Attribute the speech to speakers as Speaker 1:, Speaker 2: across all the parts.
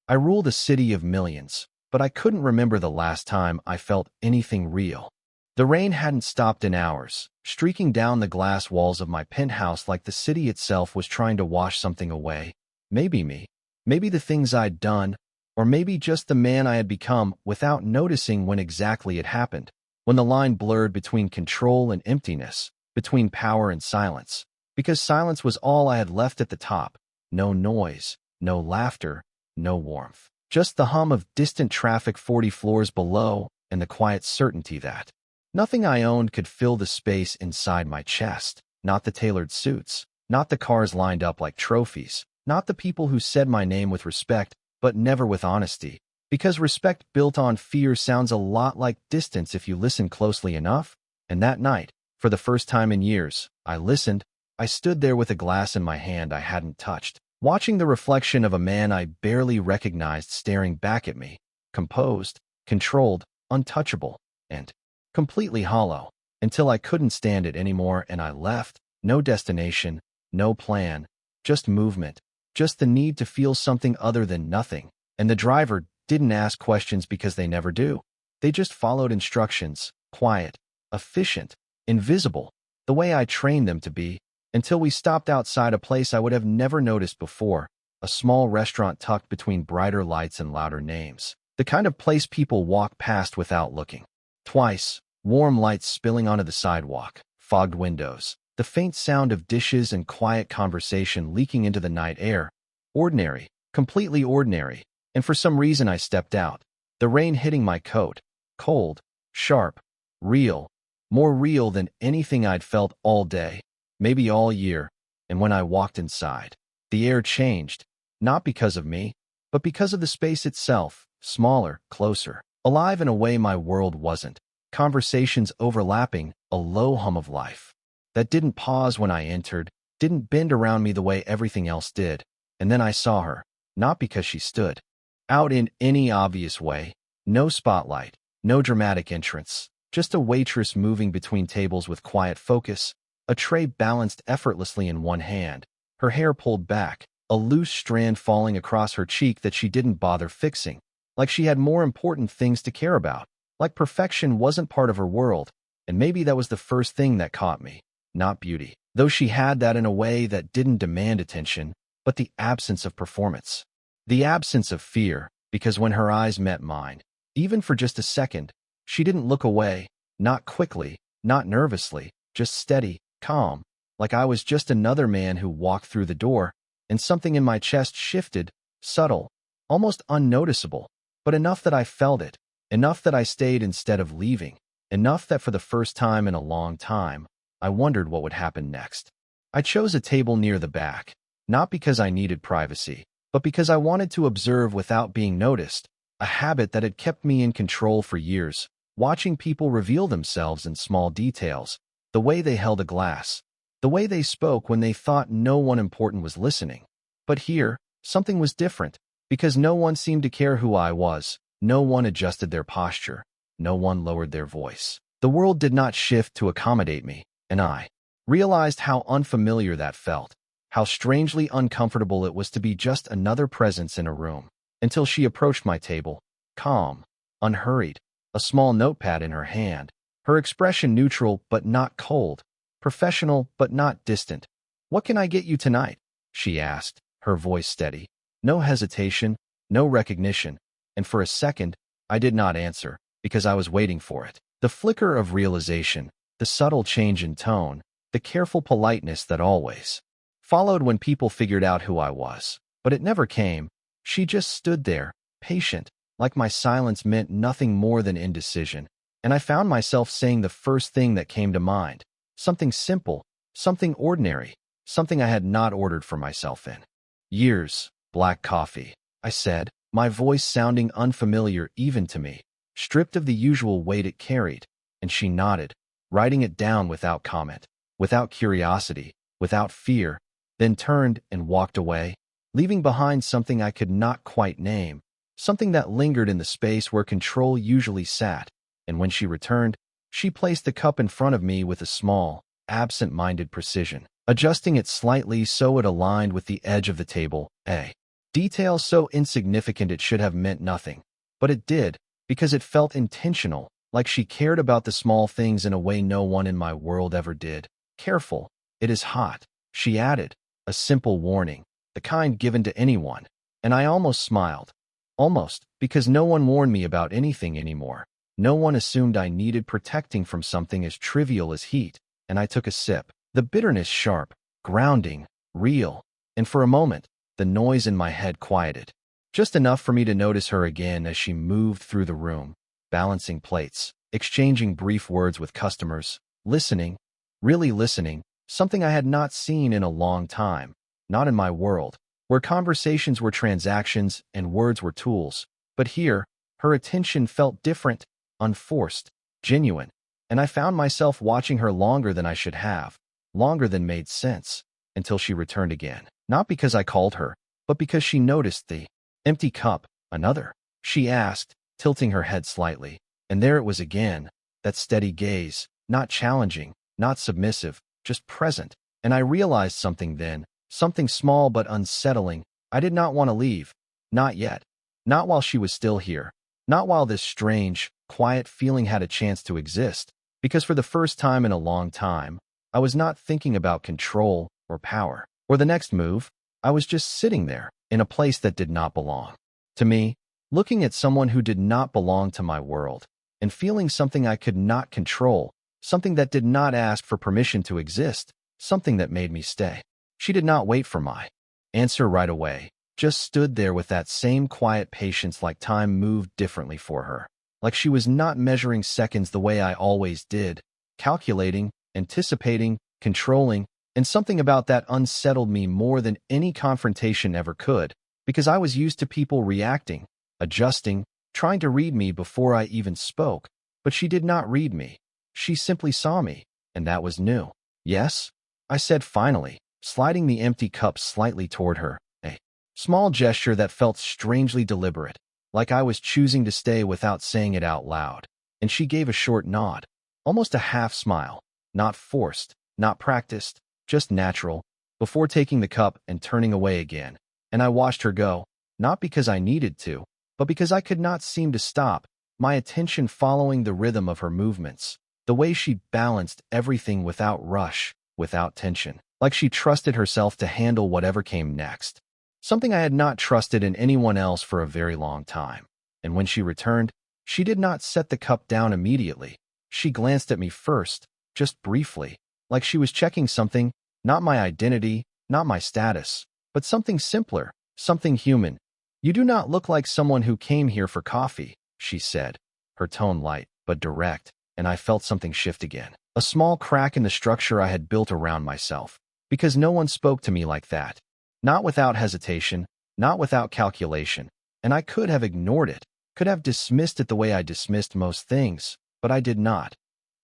Speaker 1: I ruled a city of millions, but I couldn't remember the last time I felt anything real. The rain hadn't stopped in hours, streaking down the glass walls of my penthouse like the city itself was trying to wash something away. Maybe me. Maybe the things I'd done, or maybe just the man I had become without noticing when exactly it happened. When the line blurred between control and emptiness, between power and silence. Because silence was all I had left at the top. No noise, no laughter, no warmth. Just the hum of distant traffic 40 floors below and the quiet certainty that nothing I owned could fill the space inside my chest. Not the tailored suits, not the cars lined up like trophies, not the people who said my name with respect, but never with honesty. Because respect built on fear sounds a lot like distance if you listen closely enough. And that night, for the first time in years, I listened. I stood there with a glass in my hand I hadn't touched, watching the reflection of a man I barely recognized staring back at me, composed, controlled, untouchable, and completely hollow, until I couldn't stand it anymore and I left. No destination, no plan, just movement, just the need to feel something other than nothing. And the driver didn't ask questions because they never do. They just followed instructions, quiet, efficient, invisible, the way I trained them to be, until we stopped outside a place I would have never noticed before, a small restaurant tucked between brighter lights and louder names. The kind of place people walk past without looking. Twice, warm lights spilling onto the sidewalk, fogged windows, the faint sound of dishes and quiet conversation leaking into the night air. Ordinary, completely ordinary. And for some reason I stepped out, the rain hitting my coat, cold, sharp, real, more real than anything I'd felt all day, maybe all year. And when I walked inside, the air changed, not because of me, but because of the space itself, smaller, closer, alive in a way my world wasn't. Conversations overlapping, a low hum of life that didn't pause when I entered, didn't bend around me the way everything else did. And then I saw her, not because she stood out in any obvious way, no spotlight, no dramatic entrance, just a waitress moving between tables with quiet focus, a tray balanced effortlessly in one hand, her hair pulled back, a loose strand falling across her cheek that she didn't bother fixing, like she had more important things to care about, like perfection wasn't part of her world. And maybe that was the first thing that caught me, not beauty, though she had that in a way that didn't demand attention, but the absence of performance. The absence of fear, because when her eyes met mine, even for just a second, she didn't look away, not quickly, not nervously, just steady, calm, like I was just another man who walked through the door, and something in my chest shifted, subtle, almost unnoticeable, but enough that I felt it, enough that I stayed instead of leaving, enough that for the first time in a long time, I wondered what would happen next. I chose a table near the back, not because I needed privacy, but because I wanted to observe without being noticed, a habit that had kept me in control for years, watching people reveal themselves in small details, the way they held a glass, the way they spoke when they thought no one important was listening. But here, something was different, because no one seemed to care who I was, no one adjusted their posture, no one lowered their voice. The world did not shift to accommodate me, and I realized how unfamiliar that felt. How strangely uncomfortable it was to be just another presence in a room, until she approached my table, calm, unhurried, a small notepad in her hand, her expression neutral but not cold, professional but not distant. "What can I get you tonight?" she asked, her voice steady. No hesitation, no recognition, and for a second, I did not answer, because I was waiting for it. The flicker of realization, the subtle change in tone, the careful politeness that always followed when people figured out who I was. But it never came. She just stood there, patient, like my silence meant nothing more than indecision. And I found myself saying the first thing that came to mind. Something simple, something ordinary, something I had not ordered for myself in years. "Black coffee," I said, my voice sounding unfamiliar even to me, stripped of the usual weight it carried. And she nodded, writing it down without comment, without curiosity, without fear, then turned and walked away, leaving behind something I could not quite name, something that lingered in the space where control usually sat. And when she returned, she placed the cup in front of me with a small, absent-minded precision, adjusting it slightly so it aligned with the edge of the table. A Detail so insignificant it should have meant nothing. But it did, because it felt intentional, like she cared about the small things in a way no one in my world ever did. Careful, it is hot, she added, a simple warning, the kind given to anyone. And I almost smiled. Almost, because no one warned me about anything anymore. No one assumed I needed protecting from something as trivial as heat, and I took a sip. The bitterness sharp, grounding, real, and for a moment, the noise in my head quieted. Just enough for me to notice her again as she moved through the room, balancing plates, exchanging brief words with customers, listening, really listening, something I had not seen in a long time, not in my world, where conversations were transactions and words were tools. But here, her attention felt different, unforced, genuine, and I found myself watching her longer than I should have, longer than made sense, until she returned again. Not because I called her, but because she noticed the empty cup. Another? She asked, tilting her head slightly. And there it was again, that steady gaze, not challenging, not submissive, just present. And I realized something then, something small but unsettling. I did not want to leave. Not yet. Not while she was still here. Not while this strange, quiet feeling had a chance to exist. Because for the first time in a long time, I was not thinking about control or power or the next move. I was just sitting there, in a place that did not belong to me, looking at someone who did not belong to my world, and feeling something I could not control, something that did not ask for permission to exist, something that made me stay. She did not wait for my answer right away, just stood there with that same quiet patience, like time moved differently for her, like she was not measuring seconds the way I always did, calculating, anticipating, controlling. And something about that unsettled me more than any confrontation ever could, because I was used to people reacting, adjusting, trying to read me before I even spoke. But she did not read me. She simply saw me, and that was new. Yes, I said finally, sliding the empty cup slightly toward her, a small gesture that felt strangely deliberate, like I was choosing to stay without saying it out loud. And she gave a short nod, almost a half smile, not forced, not practiced, just natural, before taking the cup and turning away again. And I watched her go, not because I needed to, but because I could not seem to stop, my attention following the rhythm of her movements, the way she balanced everything without rush, without tension, like she trusted herself to handle whatever came next. Something I had not trusted in anyone else for a very long time. And when she returned, she did not set the cup down immediately. She glanced at me first, just briefly, like she was checking something, not my identity, not my status, but something simpler, something human. You do not look like someone who came here for coffee, she said, her tone light, but direct, and I felt something shift again. A small crack in the structure I had built around myself, because no one spoke to me like that. Not without hesitation, not without calculation, and I could have ignored it, could have dismissed it the way I dismissed most things, but I did not.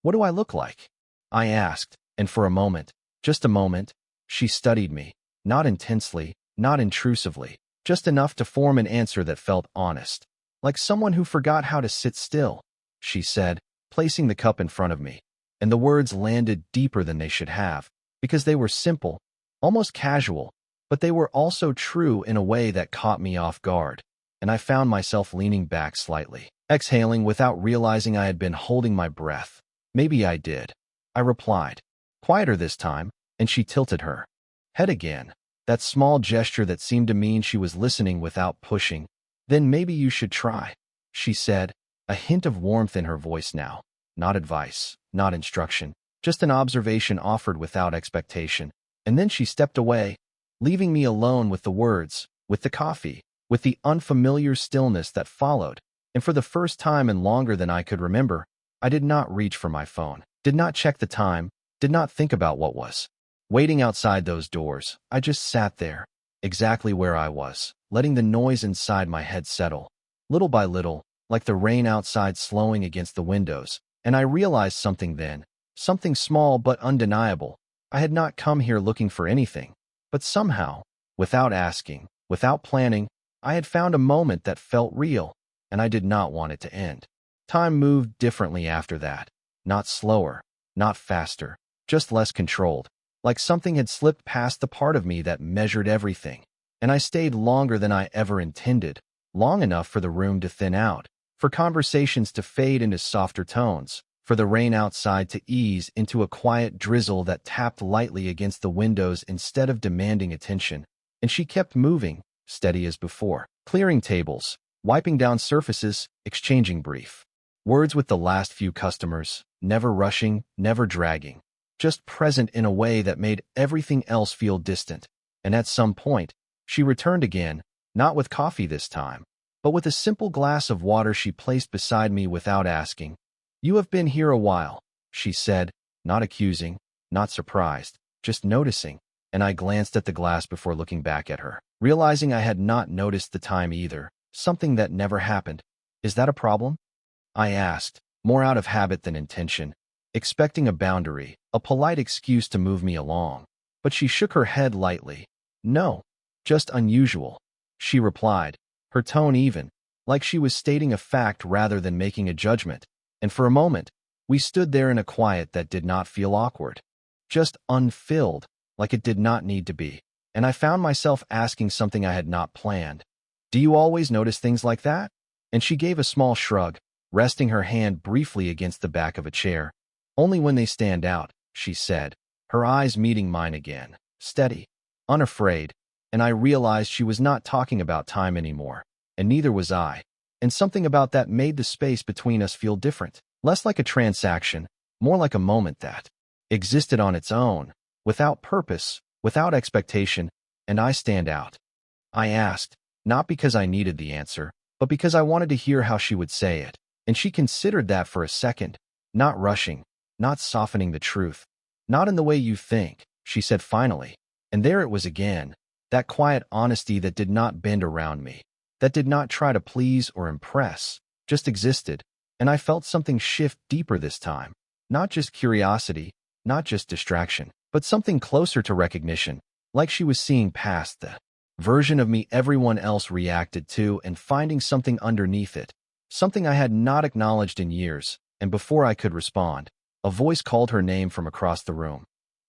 Speaker 1: What do I look like? I asked. And for a moment, just a moment, she studied me, not intensely, not intrusively, just enough to form an answer that felt honest. Like someone who forgot how to sit still, she said, placing the cup in front of me. And the words landed deeper than they should have, because they were simple, almost casual, but they were also true in a way that caught me off guard. And I found myself leaning back slightly, exhaling without realizing I had been holding my breath. Maybe I did. I replied. Quieter this time, and she tilted her head again, that small gesture that seemed to mean she was listening without pushing. Then maybe you should try, she said, a hint of warmth in her voice now. Not advice, not instruction, just an observation offered without expectation. And then she stepped away, leaving me alone with the words, with the coffee, with the unfamiliar stillness that followed. And for the first time in longer than I could remember, I did not reach for my phone, did not check the time, did not think about what was waiting outside those doors. I just sat there, exactly where I was, letting the noise inside my head settle, little by little, like the rain outside slowing against the windows. And I realized something then, something small but undeniable. I had not come here looking for anything, but somehow, without asking, without planning, I had found a moment that felt real, and I did not want it to end. Time moved differently after that, not slower, not faster, just less controlled, like something had slipped past the part of me that measured everything. and I stayed longer than I ever intended, long enough for the room to thin out, for conversations to fade into softer tones, for the rain outside to ease into a quiet drizzle that tapped lightly against the windows instead of demanding attention. And she kept moving, steady as before, clearing tables, wiping down surfaces, exchanging brief words with the last few customers, never rushing, never dragging, just present in a way that made everything else feel distant. And at some point, she returned again, not with coffee this time, but with a simple glass of water she placed beside me without asking. "You have been here a while," she said, not accusing, not surprised, just noticing, and I glanced at the glass before looking back at her, realizing I had not noticed the time either, something that never happened. "Is that a problem?" I asked, more out of habit than intention, expecting a boundary, a polite excuse to move me along. But she shook her head lightly. "No, just unusual," she replied, her tone even, like she was stating a fact rather than making a judgment. And for a moment, we stood there in a quiet that did not feel awkward, just unfilled, like it did not need to be. And I found myself asking something I had not planned. "Do you always notice things like that?" And she gave a small shrug, resting her hand briefly against the back of a chair. "Only when they stand out," she said, her eyes meeting mine again, steady, unafraid, and I realized she was not talking about time anymore, and neither was I, and something about that made the space between us feel different, less like a transaction, more like a moment that existed on its own, without purpose, without expectation. "And I stand out?" I asked, not because I needed the answer, but because I wanted to hear how she would say it. And she considered that for a second, not rushing, not softening the truth. "Not in the way you think," she said finally. And there it was again, that quiet honesty that did not bend around me, that did not try to please or impress, just existed. And I felt something shift deeper this time. Not just curiosity, not just distraction, but something closer to recognition, like she was seeing past the version of me everyone else reacted to and finding something underneath it. Something I had not acknowledged in years, and before I could respond, a voice called her name from across the room.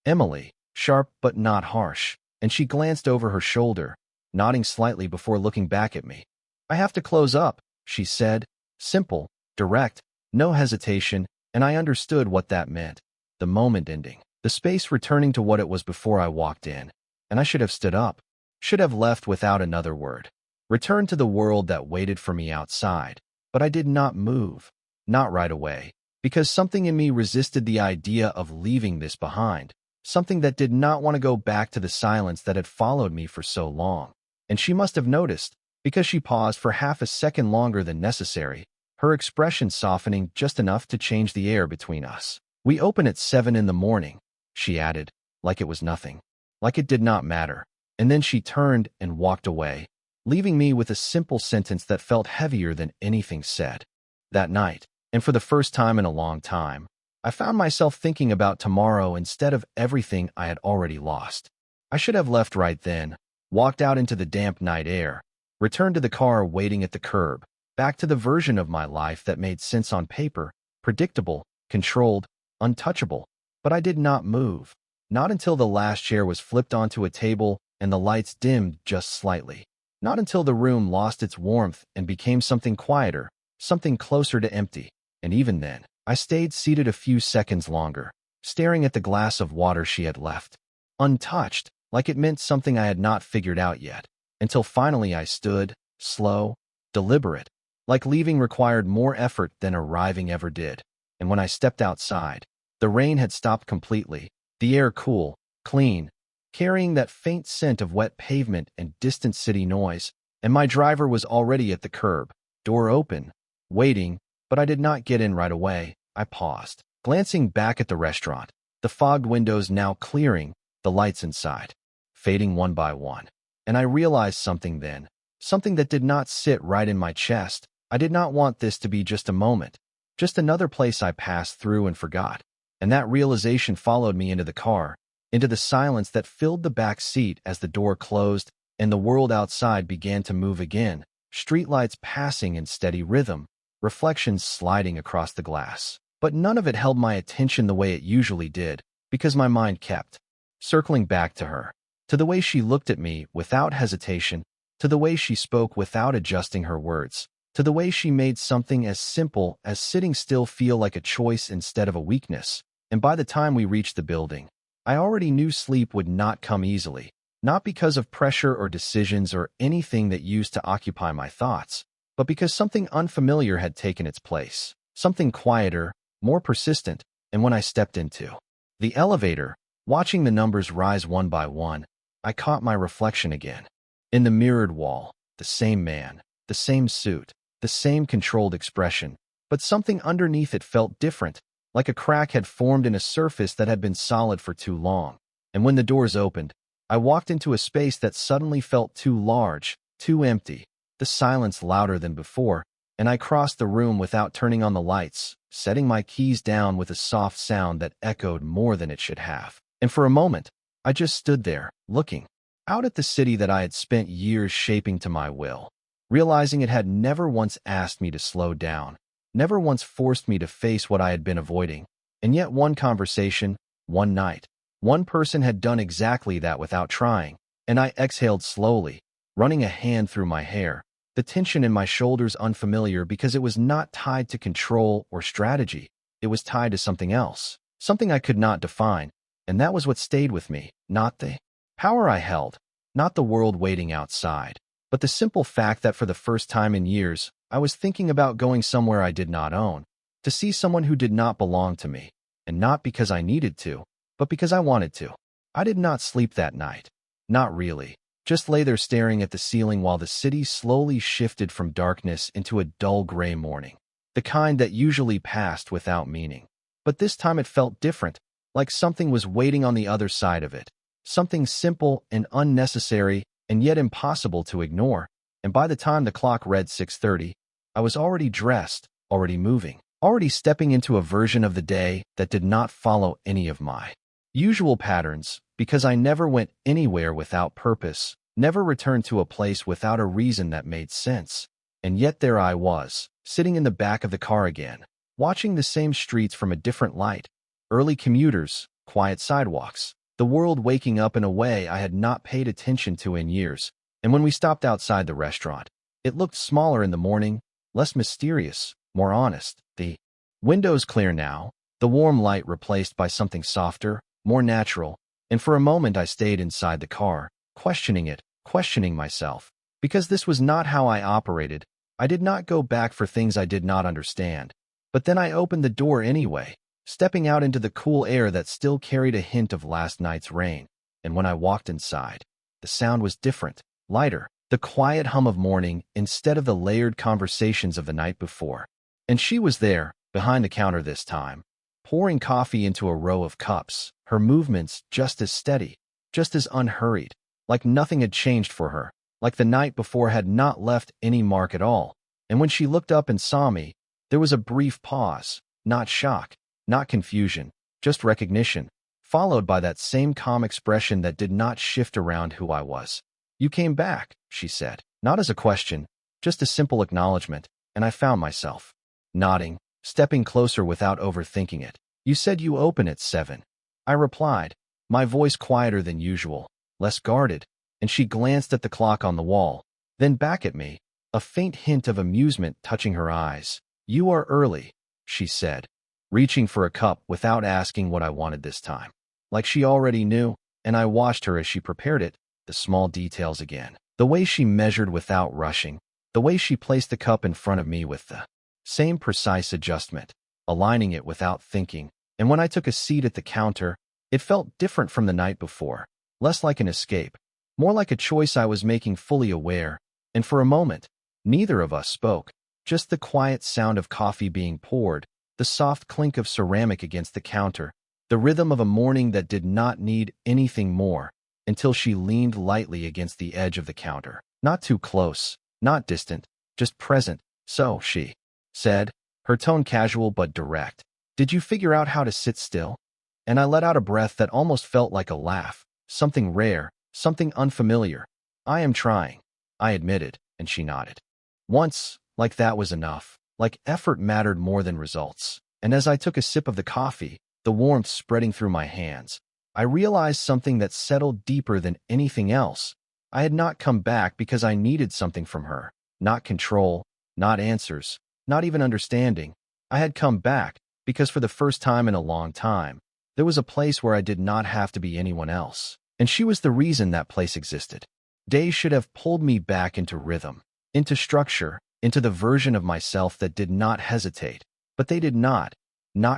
Speaker 1: "Emily," sharp but not harsh, and she glanced over her shoulder, nodding slightly before looking back at me. "I have to close up," she said, simple, direct, no hesitation, and I understood what that meant. The moment ending, the space returning to what it was before I walked in, and I should have stood up, should have left without another word, returned to the world that waited for me outside. But I did not move, not right away, because something in me resisted the idea of leaving this behind, something that did not want to go back to the silence that had followed me for so long. And she must have noticed, because she paused for half a second longer than necessary, her expression softening just enough to change the air between us. "We open at 7 in the morning, she added, like it was nothing, like it did not matter. And then she turned and walked away, leaving me with a simple sentence that felt heavier than anything said. That night, and for the first time in a long time, I found myself thinking about tomorrow instead of everything I had already lost. I should have left right then, walked out into the damp night air, returned to the car waiting at the curb, back to the version of my life that made sense on paper, predictable, controlled, untouchable. But I did not move, not until the last chair was flipped onto a table and the lights dimmed just slightly. Not until the room lost its warmth and became something quieter, something closer to empty. And even then, I stayed seated a few seconds longer, staring at the glass of water she had left, untouched, like it meant something I had not figured out yet, until finally I stood, slow, deliberate, like leaving required more effort than arriving ever did. And when I stepped outside, the rain had stopped completely, the air cool, clean, carrying that faint scent of wet pavement and distant city noise, and my driver was already at the curb, door open, waiting. But I did not get in right away. I paused, glancing back at the restaurant, the fogged windows now clearing, the lights inside fading one by one. And I realized something then, something that did not sit right in my chest. I did not want this to be just a moment, just another place I passed through and forgot. And that realization followed me into the car, into the silence that filled the back seat as the door closed and the world outside began to move again, streetlights passing in steady rhythm, reflections sliding across the glass. But none of it held my attention the way it usually did, because my mind kept circling back to her, to the way she looked at me without hesitation, to the way she spoke without adjusting her words, to the way she made something as simple as sitting still feel like a choice instead of a weakness. And by the time we reached the building, I already knew sleep would not come easily, not because of pressure or decisions or anything that used to occupy my thoughts, but because something unfamiliar had taken its place, something quieter, more persistent. And when I stepped into the elevator, watching the numbers rise one by one, I caught my reflection again. In the mirrored wall, the same man, the same suit, the same controlled expression, but something underneath it felt different, like a crack had formed in a surface that had been solid for too long. And when the doors opened, I walked into a space that suddenly felt too large, too empty, the silence louder than before, and I crossed the room without turning on the lights, setting my keys down with a soft sound that echoed more than it should have. And for a moment, I just stood there, looking out at the city that I had spent years shaping to my will, realizing it had never once asked me to slow down, never once forced me to face what I had been avoiding. And yet one conversation, one night, one person had done exactly that without trying. And I exhaled slowly, running a hand through my hair, the tension in my shoulders unfamiliar because it was not tied to control or strategy. It was tied to something else, something I could not define. And that was what stayed with me, not the power I held, not the world waiting outside, but the simple fact that for the first time in years, I was thinking about going somewhere I did not own, to see someone who did not belong to me, and not because I needed to, but because I wanted to. I did not sleep that night. Not really. Just lay there staring at the ceiling while the city slowly shifted from darkness into a dull gray morning, the kind that usually passed without meaning. But this time it felt different, like something was waiting on the other side of it, something simple and unnecessary and yet impossible to ignore. And by the time the clock read 6:30, I was already dressed, already moving, already stepping into a version of the day that did not follow any of my usual patterns, because I never went anywhere without purpose, never returned to a place without a reason that made sense. And yet there I was, sitting in the back of the car again, watching the same streets from a different light, early commuters, quiet sidewalks, the world waking up in a way I had not paid attention to in years. And when we stopped outside the restaurant, it looked smaller in the morning, less mysterious, more honest. The windows clear now, the warm light replaced by something softer, more natural. And for a moment I stayed inside the car, questioning it, questioning myself. Because this was not how I operated. I did not go back for things I did not understand. But then I opened the door anyway, stepping out into the cool air that still carried a hint of last night's rain. And when I walked inside, the sound was different, lighter, the quiet hum of morning instead of the layered conversations of the night before. And she was there, behind the counter this time, pouring coffee into a row of cups, her movements just as steady, just as unhurried, like nothing had changed for her, like the night before had not left any mark at all. And when she looked up and saw me, there was a brief pause, not shock, not confusion, just recognition, followed by that same calm expression that did not shift around who I was. "You came back," she said, not as a question, just a simple acknowledgement, and I found myself nodding, stepping closer without overthinking it. "You said you open at 7. I replied, my voice quieter than usual, less guarded, and she glanced at the clock on the wall, then back at me, a faint hint of amusement touching her eyes. "You are early," she said, reaching for a cup without asking what I wanted this time. Like she already knew, and I watched her as she prepared it, the small details again. The way she measured without rushing, the way she placed the cup in front of me with the same precise adjustment, aligning it without thinking. And when I took a seat at the counter, it felt different from the night before, less like an escape, more like a choice I was making fully aware. And for a moment, neither of us spoke, just the quiet sound of coffee being poured, the soft clink of ceramic against the counter, the rhythm of a morning that did not need anything more, until she leaned lightly against the edge of the counter. Not too close, not distant, just present. "So," she said, her tone casual but direct, "did you figure out how to sit still?" And I let out a breath that almost felt like a laugh, something rare, something unfamiliar. "I am trying," I admitted, and she nodded. Once, like that was enough, like effort mattered more than results. And as I took a sip of the coffee, the warmth spreading through my hands, I realized something that settled deeper than anything else. I had not come back because I needed something from her. Not control, not answers, not even understanding. I had come back because for the first time in a long time, there was a place where I did not have to be anyone else. And she was the reason that place existed. Days should have pulled me back into rhythm, into structure, into the version of myself that did not hesitate. But they did not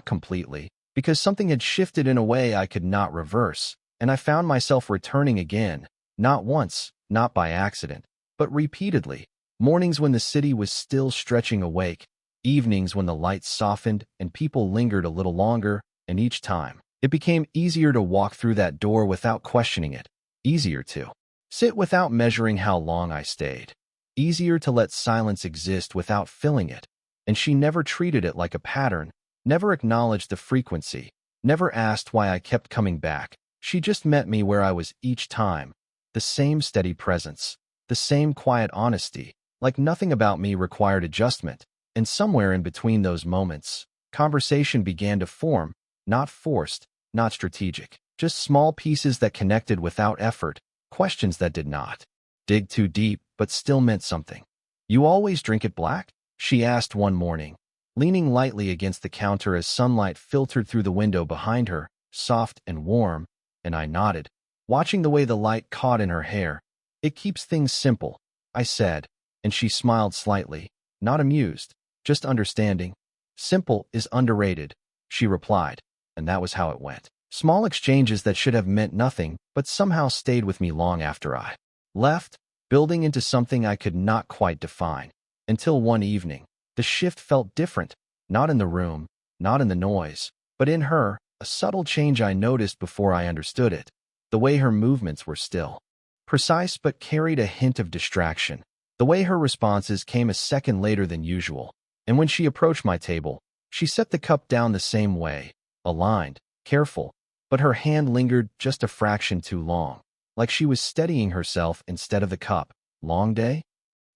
Speaker 1: completely, because something had shifted in a way I could not reverse, and I found myself returning again, not once, not by accident, but repeatedly. Mornings when the city was still stretching awake, evenings when the lights softened and people lingered a little longer, and each time, it became easier to walk through that door without questioning it, easier to sit without measuring how long I stayed, easier to let silence exist without filling it. And she never treated it like a pattern, never acknowledged the frequency, never asked why I kept coming back. She just met me where I was each time, the same steady presence, the same quiet honesty, like nothing about me required adjustment. And somewhere in between those moments, conversation began to form, not forced, not strategic, just small pieces that connected without effort, questions that did not dig too deep but still meant something. "You always drink it black?" she asked one morning, leaning lightly against the counter as sunlight filtered through the window behind her, soft and warm, and I nodded, watching the way the light caught in her hair. "It keeps things simple," I said, and she smiled slightly, not amused, just understanding. "Simple is underrated," she replied, and that was how it went. Small exchanges that should have meant nothing, but somehow stayed with me long after I left, building into something I could not quite define. Until one evening, the shift felt different, not in the room, not in the noise, but in her, a subtle change I noticed before I understood it. The way her movements were still, precise but carried a hint of distraction. The way her responses came a second later than usual. And when she approached my table, she set the cup down the same way, aligned, careful, but her hand lingered just a fraction too long, like she was steadying herself instead of the cup. "Long day?"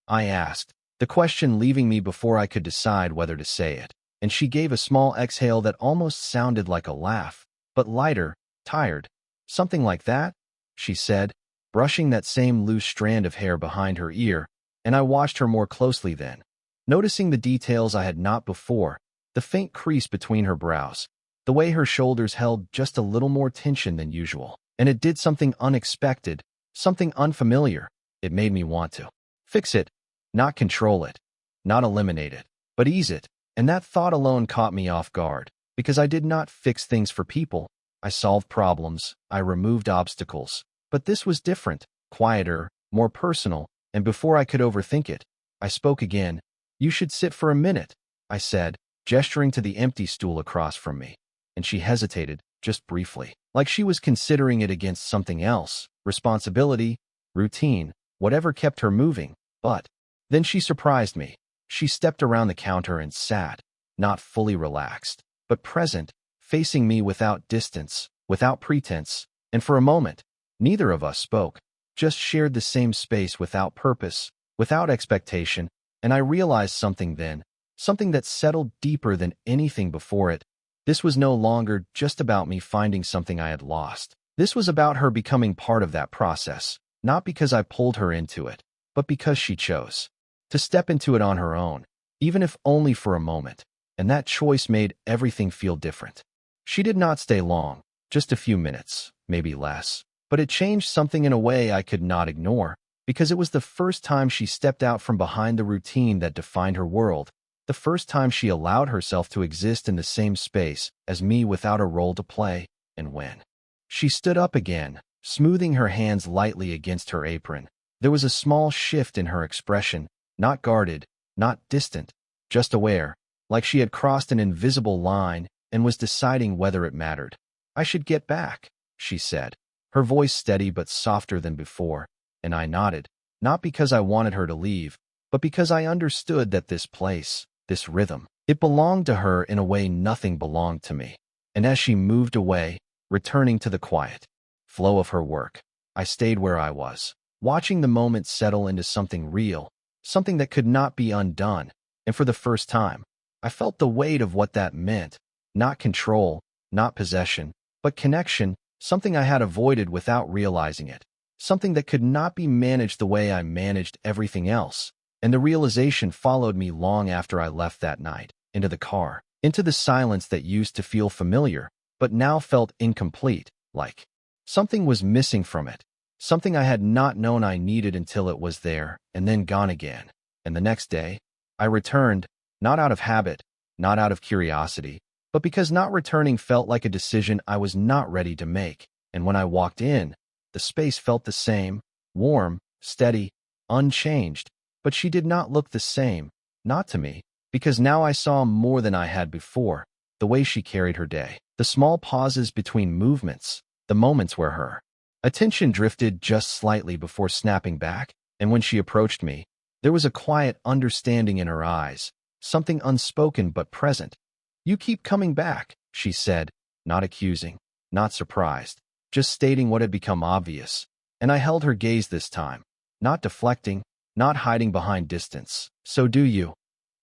Speaker 1: I asked, the question leaving me before I could decide whether to say it. And she gave a small exhale that almost sounded like a laugh, but lighter, tired. "Something like that," she said, brushing that same loose strand of hair behind her ear, and I watched her more closely then, noticing the details I had not before, the faint crease between her brows, the way her shoulders held just a little more tension than usual. And it did something unexpected, something unfamiliar. It made me want to fix it, not control it, not eliminate it, but ease it. And that thought alone caught me off guard, because I did not fix things for people. I solved problems, I removed obstacles. But this was different, quieter, more personal, and before I could overthink it, I spoke again. "You should sit for a minute," I said, gesturing to the empty stool across from me. And she hesitated, just briefly, like she was considering it against something else, responsibility, routine, whatever kept her moving. But then she surprised me. She stepped around the counter and sat, not fully relaxed, but present, facing me without distance, without pretense. And for a moment, neither of us spoke, just shared the same space without purpose, without expectation. And I realized something then, something that settled deeper than anything before it. This was no longer just about me finding something I had lost. This was about her becoming part of that process, not because I pulled her into it, but because she chose to step into it on her own, even if only for a moment. And that choice made everything feel different. She did not stay long, just a few minutes, maybe less, but it changed something in a way I could not ignore, because it was the first time she stepped out from behind the routine that defined her world, the first time she allowed herself to exist in the same space as me without a role to play. And when she stood up again, smoothing her hands lightly against her apron, there was a small shift in her expression, not guarded, not distant, just aware, like she had crossed an invisible line and was deciding whether it mattered. "I should get back," she said, her voice steady but softer than before, and I nodded, not because I wanted her to leave, but because I understood that this place, this rhythm, it belonged to her in a way nothing belonged to me. And as she moved away, returning to the quiet flow of her work, I stayed where I was, watching the moment settle into something real, something that could not be undone. And for the first time, I felt the weight of what that meant, not control, not possession, but connection, something I had avoided without realizing it, something that could not be managed the way I managed everything else. And the realization followed me long after I left that night, into the car, into the silence that used to feel familiar, but now felt incomplete, like something was missing from it, something I had not known I needed until it was there, and then gone again. And the next day, I returned, not out of habit, not out of curiosity, but because not returning felt like a decision I was not ready to make. And when I walked in, the space felt the same, warm, steady, unchanged, but she did not look the same, not to me, because now I saw more than I had before, the way she carried her day, the small pauses between movements, the moments where her attention drifted just slightly before snapping back, and when she approached me, there was a quiet understanding in her eyes, something unspoken but present. "You keep coming back," she said, not accusing, not surprised, just stating what had become obvious. And I held her gaze this time, not deflecting, not hiding behind distance. "So do you,"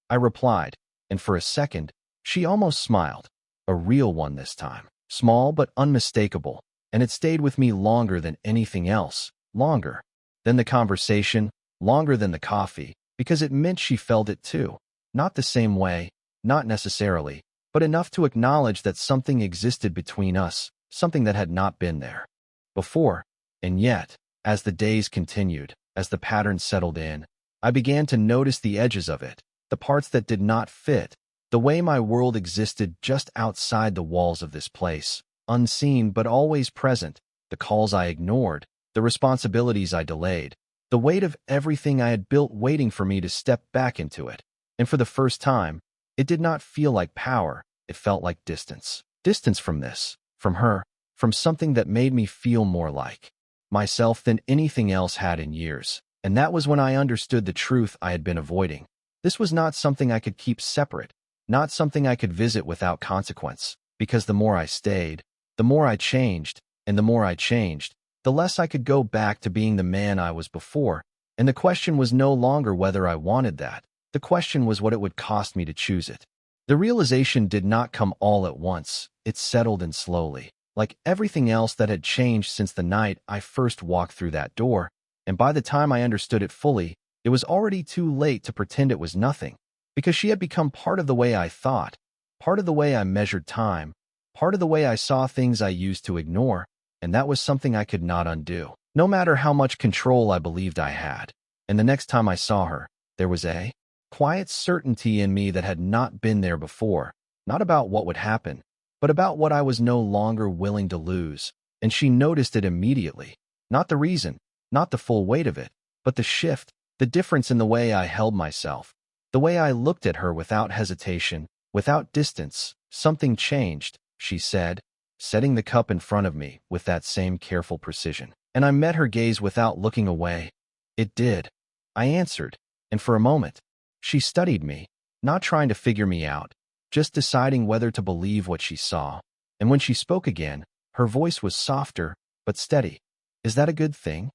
Speaker 1: I replied, and for a second, she almost smiled, a real one this time, small but unmistakable, and it stayed with me longer than anything else, longer than the conversation, longer than the coffee, because it meant she felt it too. Not the same way, not necessarily, but enough to acknowledge that something existed between us, something that had not been there before. And yet, as the days continued, as the pattern settled in, I began to notice the edges of it, the parts that did not fit, the way my world existed just outside the walls of this place, unseen but always present, the calls I ignored, the responsibilities I delayed, the weight of everything I had built waiting for me to step back into it. And for the first time, it did not feel like power, it felt like distance. Distance from this, from her, from something that made me feel more like myself than anything else had in years. And that was when I understood the truth I had been avoiding. This was not something I could keep separate, not something I could visit without consequence, because the more I stayed, the more I changed, and the more I changed, the less I could go back to being the man I was before. And the question was no longer whether I wanted that. The question was what it would cost me to choose it. The realization did not come all at once. It settled in slowly, like everything else that had changed since the night I first walked through that door. And by the time I understood it fully, it was already too late to pretend it was nothing, because she had become part of the way I thought, part of the way I measured time, part of the way I saw things I used to ignore, and that was something I could not undo, no matter how much control I believed I had. And the next time I saw her, there was a quiet certainty in me that had not been there before, not about what would happen, but about what I was no longer willing to lose. And she noticed it immediately, not the reason, not the full weight of it, but the shift, the difference in the way I held myself, the way I looked at her without hesitation, without distance. "Something changed," she said, setting the cup in front of me with that same careful precision. And I met her gaze without looking away. "It did," I answered, and for a moment, she studied me, not trying to figure me out, just deciding whether to believe what she saw. And when she spoke again, her voice was softer, but steady. "Is that a good thing?"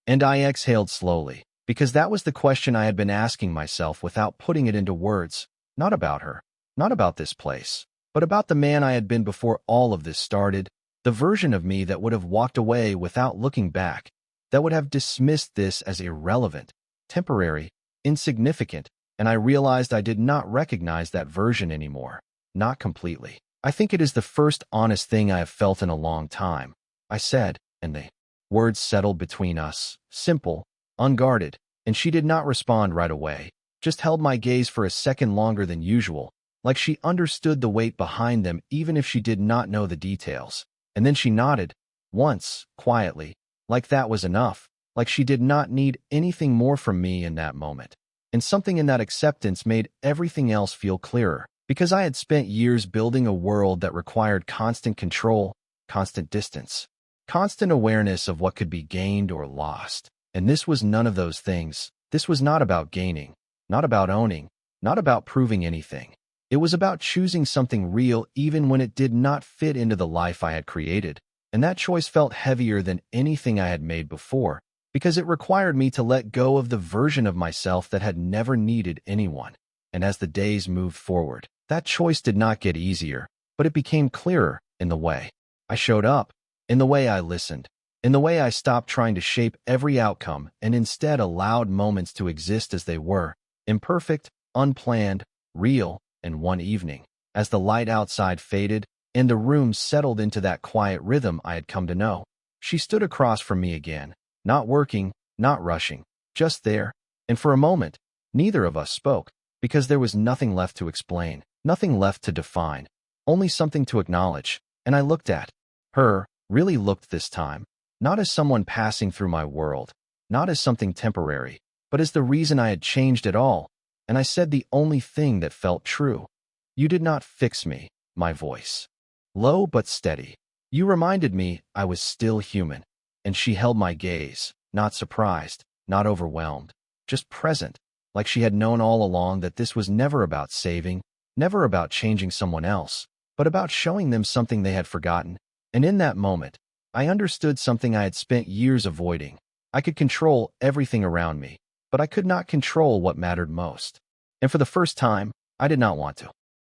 Speaker 1: And I exhaled slowly, because that was the question I had been asking myself without putting it into words. Not about her, not about this place, but about the man I had been before all of this started, the version of me that would have walked away without looking back, that would have dismissed this as irrelevant, temporary, insignificant, and I realized I did not recognize that version anymore, not completely. "I think it is the first honest thing I have felt in a long time," I said, and the words settled between us, simple, unguarded, and she did not respond right away, just held my gaze for a second longer than usual, like she understood the weight behind them even if she did not know the details. And then she nodded, once, quietly, like that was enough, like she did not need anything more from me in that moment. And something in that acceptance made everything else feel clearer, because I had spent years building a world that required constant control, constant distance, constant awareness of what could be gained or lost. And this was none of those things. This was not about gaining, not about owning, not about proving anything. It was about choosing something real even when it did not fit into the life I had created. And that choice felt heavier than anything I had made before, because it required me to let go of the version of myself that had never needed anyone. And as the days moved forward, that choice did not get easier, but it became clearer in the way I showed up, in the way I listened, in the way I stopped trying to shape every outcome and instead allowed moments to exist as they were, imperfect, unplanned, real, and one evening, as the light outside faded and the room settled into that quiet rhythm I had come to know, she stood across from me again, not working, not rushing, just there, and for a moment, neither of us spoke, because there was nothing left to explain, nothing left to define, only something to acknowledge, and I looked at her, really looked this time, not as someone passing through my world, not as something temporary, but as the reason I had changed at all, and I said the only thing that felt true. You did not fix me, my voice. Low but steady. You reminded me I was still human, and she held my gaze, not surprised, not overwhelmed, just present, like she had known all along that this was never about saving, never about changing someone else, but about showing them something they had forgotten. And in that moment, I understood something I had spent years avoiding. I could control everything around me, but I could not control what mattered most. And for the first time, I did not want to.